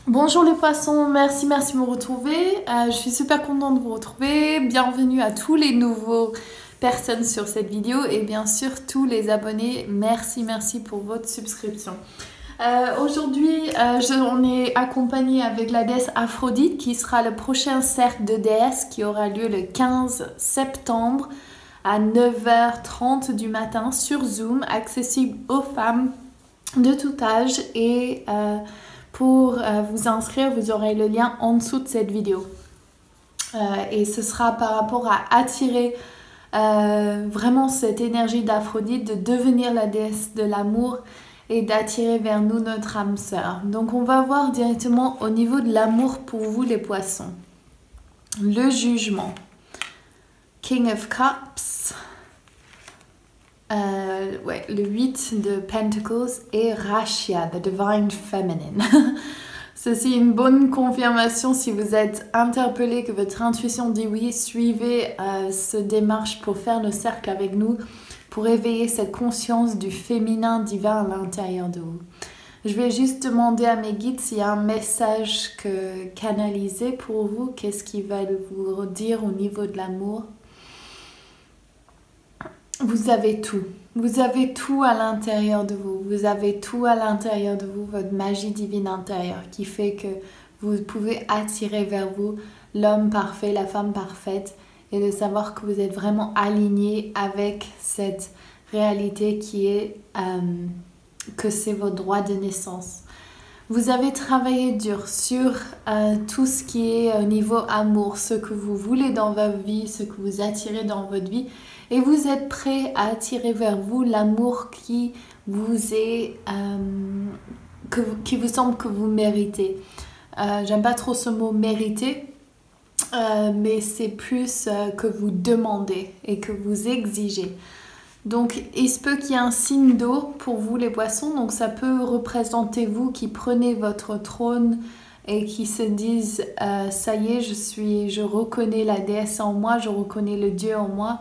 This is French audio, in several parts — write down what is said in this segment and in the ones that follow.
Bonjour les poissons, merci de me retrouver. Je suis super contente de vous retrouver. Bienvenue à tous les nouveaux personnes sur cette vidéo et bien sûr tous les abonnés. Merci pour votre subscription. Aujourd'hui, on est accompagné avec la déesse Aphrodite qui sera le prochain cercle de déesses qui aura lieu le 15 septembre à 9h30 du matin sur Zoom, accessible aux femmes de tout âge et pour vous inscrire, vous aurez le lien en dessous de cette vidéo. Et ce sera par rapport à attirer vraiment cette énergie d'Aphrodite, de devenir la déesse de l'amour et d'attirer vers nous notre âme sœur. Donc on va voir directement au niveau de l'amour pour vous les poissons. Le jugement. King of Cups. Le 8 de Pentacles et Rashia, the Divine Feminine. Ceci est une bonne confirmation si vous êtes interpellé, que votre intuition dit oui, suivez ce démarche pour faire le cercle avec nous, pour éveiller cette conscience du féminin divin à l'intérieur de vous. Je vais juste demander à mes guides s'il y a un message canalisé pour vous, qu'est-ce qu'ils veulent vous dire au niveau de l'amour. Vous avez tout. Vous avez tout à l'intérieur de vous. Vous avez tout à l'intérieur de vous, votre magie divine intérieure qui fait que vous pouvez attirer vers vous l'homme parfait, la femme parfaite et de savoir que vous êtes vraiment aligné avec cette réalité qui est que c'est votre droit de naissance. Vous avez travaillé dur sur tout ce qui est au niveau amour, ce que vous voulez dans votre vie, ce que vous attirez dans votre vie. Et vous êtes prêt à attirer vers vous l'amour qui vous est, qui vous semble que vous méritez. J'aime pas trop ce mot mériter, mais c'est plus que vous demandez et que vous exigez. Donc il se peut qu'il y ait un signe d'eau pour vous les poissons, donc ça peut représenter vous qui prenez votre trône et qui se disent ça y est, je reconnais la déesse en moi, je reconnais le Dieu en moi.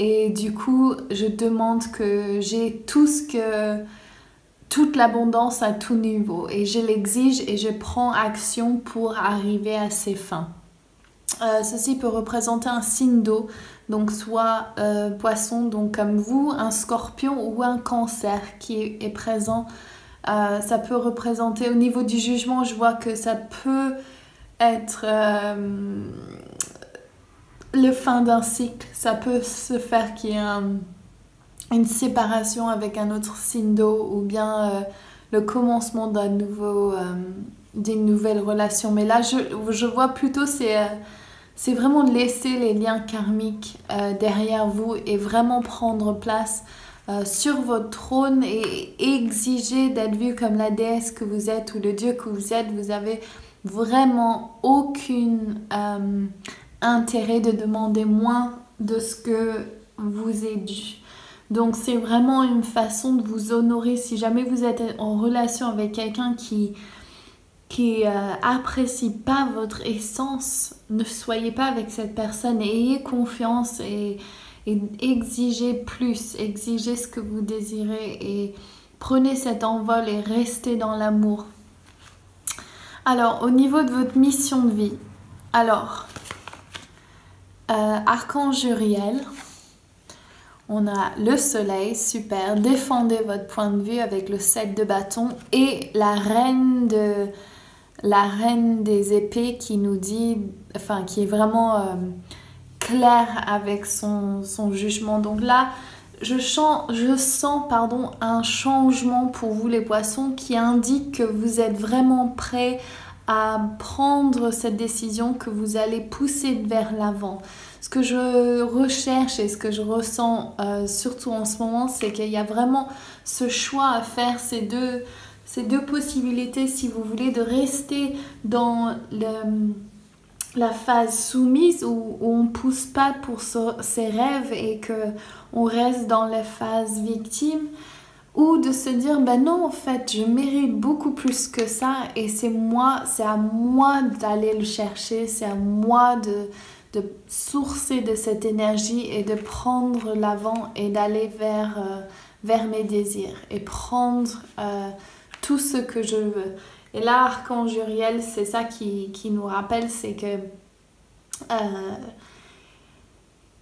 Et du coup, je demande que j'ai toute l'abondance à tout niveau. Et je l'exige et je prends action pour arriver à ses fins. Ceci peut représenter un signe d'eau. Donc soit poisson, donc comme vous, un scorpion ou un cancer qui est présent. Ça peut représenter au niveau du jugement, je vois que ça peut être... le fin d'un cycle, ça peut se faire qu'il y ait une séparation avec un autre signe d'eau ou bien le commencement d'une nouvelle relation. Mais là, je vois plutôt c'est vraiment de laisser les liens karmiques derrière vous et vraiment prendre place sur votre trône et exiger d'être vu comme la déesse que vous êtes ou le dieu que vous êtes. Vous avez vraiment aucune... intérêt de demander moins de ce que vous est dû. Donc c'est vraiment une façon de vous honorer. Si jamais vous êtes en relation avec quelqu'un qui apprécie pas votre essence, ne soyez pas avec cette personne. Ayez confiance et exigez plus, exigez ce que vous désirez et prenez cet envol et restez dans l'amour. Alors au niveau de votre mission de vie, alors Archange Uriel, on a le soleil, super, défendez votre point de vue avec le 7 de bâton et la reine des épées qui nous dit, enfin qui est vraiment claire avec son jugement. Donc là, je sens un changement pour vous les poissons qui indique que vous êtes vraiment prêts à prendre cette décision, que vous allez pousser vers l'avant. Ce que je recherche et ce que je ressens surtout en ce moment, c'est qu'il y a vraiment ce choix à faire, ces deux possibilités, si vous voulez, de rester dans la phase soumise où on ne pousse pas pour ses rêves et qu'on reste dans la phase victime, ou de se dire, ben non, en fait, je mérite beaucoup plus que ça et c'est à moi d'aller le chercher, c'est à moi de sourcer de cette énergie et de prendre l'avant et d'aller vers mes désirs et prendre tout ce que je veux. Et là, Archange Uriel, c'est ça qui nous rappelle, c'est que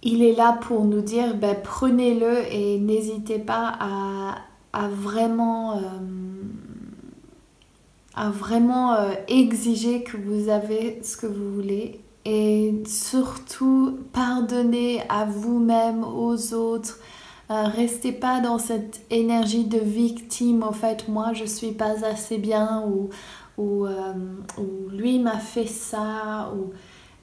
il est là pour nous dire, ben, prenez-le et n'hésitez pas à vraiment, exiger que vous avez ce que vous voulez. Et surtout, pardonnez à vous-même, aux autres. Restez pas dans cette énergie de victime, au fait, moi je suis pas assez bien, ou lui m'a fait ça, ou...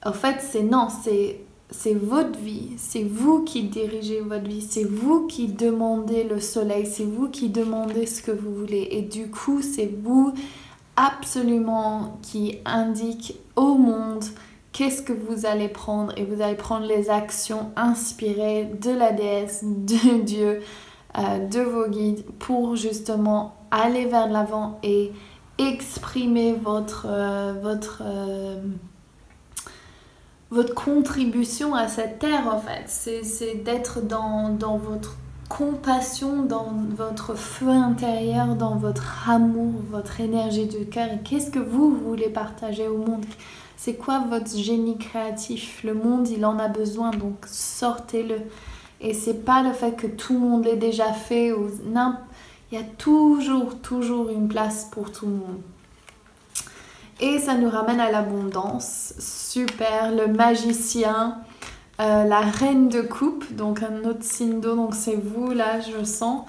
En fait, c'est votre vie, c'est vous qui dirigez votre vie, c'est vous qui demandez le soleil, c'est vous qui demandez ce que vous voulez. Et du coup, c'est vous absolument qui indique au monde qu'est-ce que vous allez prendre, et vous allez prendre les actions inspirées de la déesse, de Dieu, de vos guides, pour justement aller vers l'avant et exprimer votre contribution à cette terre, en fait. C'est d'être dans votre compassion, dans votre feu intérieur, dans votre amour, votre énergie du cœur. Et qu'est-ce que vous voulez partager au monde? C'est quoi votre génie créatif? Le monde, il en a besoin, donc sortez-le. Et c'est pas le fait que tout le monde l'ait déjà fait, ou non, il y a toujours une place pour tout le monde. Et ça nous ramène à l'abondance. Super, le magicien, la reine de coupe, donc un autre signe d'eau, donc c'est vous là, je sens.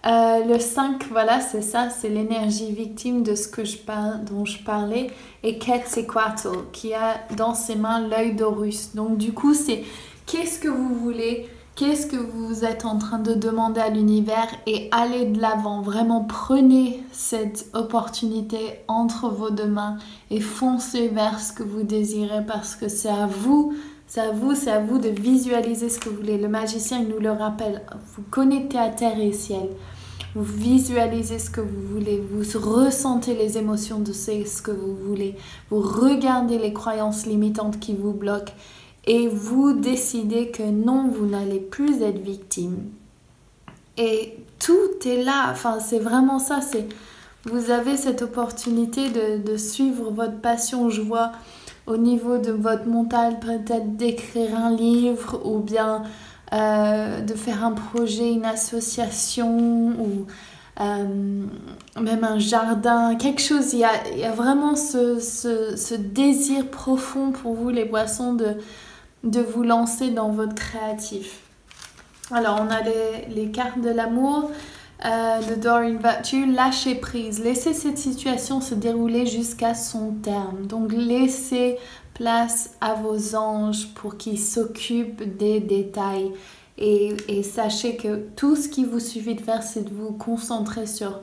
Le 5, voilà, c'est ça, c'est l'énergie victime de ce que dont je parlais. Et Quetzalcoatl, qui a dans ses mains l'œil d'Horus. Donc du coup, c'est qu'est-ce que vous voulez? Qu'est-ce que vous êtes en train de demander à l'univers, et allez de l'avant. Vraiment, prenez cette opportunité entre vos deux mains et foncez vers ce que vous désirez, parce que c'est à vous de visualiser ce que vous voulez. Le magicien, il nous le rappelle. Vous connectez à terre et ciel. Vous visualisez ce que vous voulez. Vous ressentez les émotions de ce que vous voulez. Vous regardez les croyances limitantes qui vous bloquent. Et vous décidez que non, vous n'allez plus être victime. Et tout est là. Enfin, c'est vraiment ça. Vous avez cette opportunité de suivre votre passion. Je vois au niveau de votre mental, peut-être d'écrire un livre, ou bien de faire un projet, une association, ou même un jardin, quelque chose. Il y a vraiment ce désir profond pour vous, les poissons, de vous lancer dans votre créatif. Alors, on a les cartes de l'amour, de Doreen Virtue. Lâcher prise, laissez cette situation se dérouler jusqu'à son terme. Donc, laissez place à vos anges pour qu'ils s'occupent des détails. Et sachez que tout ce qu'il vous suffit de faire, c'est de vous concentrer sur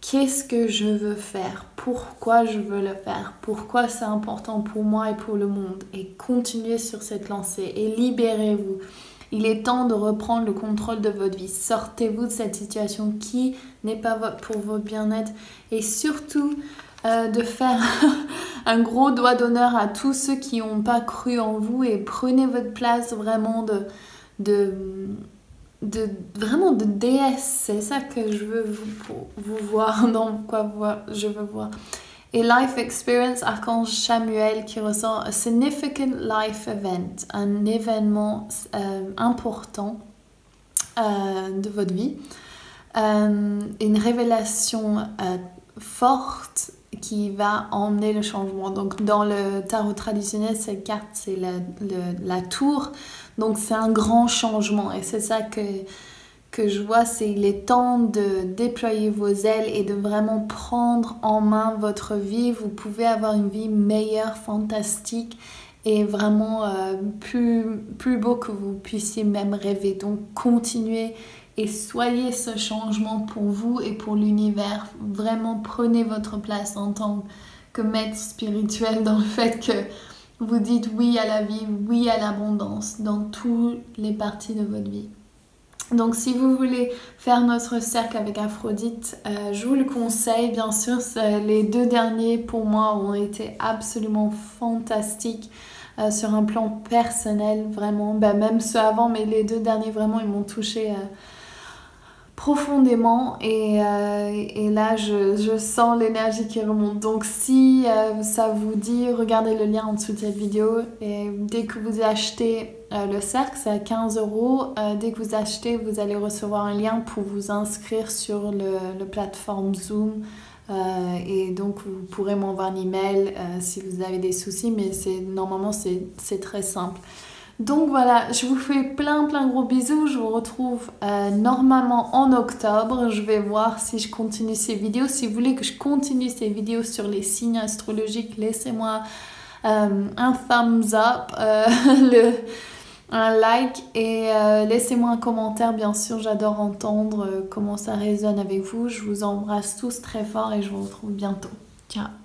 qu'est-ce que je veux faire, pourquoi je veux le faire, pourquoi c'est important pour moi et pour le monde. Et continuez sur cette lancée et libérez-vous. Il est temps de reprendre le contrôle de votre vie. Sortez-vous de cette situation qui n'est pas pour votre bien-être. Et surtout, de faire un gros doigt d'honneur à tous ceux qui n'ont pas cru en vous, et prenez votre place vraiment vraiment de déesse. C'est ça que je veux vous voir, dans quoi je veux voir. Et Life Experience, Archange Chamuel, qui ressent a significant life event, un événement important de votre vie, une révélation forte qui va emmener le changement. Donc dans le tarot traditionnel, cette carte, c'est la tour. Donc c'est un grand changement, et c'est ça que je vois, c'est il est temps de déployer vos ailes et de vraiment prendre en main votre vie. Vous pouvez avoir une vie meilleure, fantastique, et vraiment plus beau que vous puissiez même rêver. Donc continuez et soyez ce changement pour vous et pour l'univers. Vraiment prenez votre place en tant que maître spirituel, dans le fait que vous dites oui à la vie, oui à l'abondance dans toutes les parties de votre vie. Donc si vous voulez faire notre cercle avec Aphrodite, je vous le conseille, bien sûr. Les 2 derniers pour moi ont été absolument fantastiques sur un plan personnel, vraiment. Même ceux avant, mais les 2 derniers vraiment, ils m'ont touchée profondément et là je sens l'énergie qui remonte. Donc si ça vous dit, regardez le lien en dessous de cette vidéo et dès que vous achetez le cercle, c'est à 15 €. Dès que vous achetez, vous allez recevoir un lien pour vous inscrire sur le plateforme Zoom. Et donc vous pourrez m'envoyer un email si vous avez des soucis, mais normalement c'est très simple. Donc voilà, je vous fais plein gros bisous. Je vous retrouve normalement en octobre. Je vais voir si je continue ces vidéos. Si vous voulez que je continue ces vidéos sur les signes astrologiques, laissez-moi un thumbs up, un like et laissez-moi un commentaire. Bien sûr, j'adore entendre comment ça résonne avec vous. Je vous embrasse tous très fort et je vous retrouve bientôt. Ciao!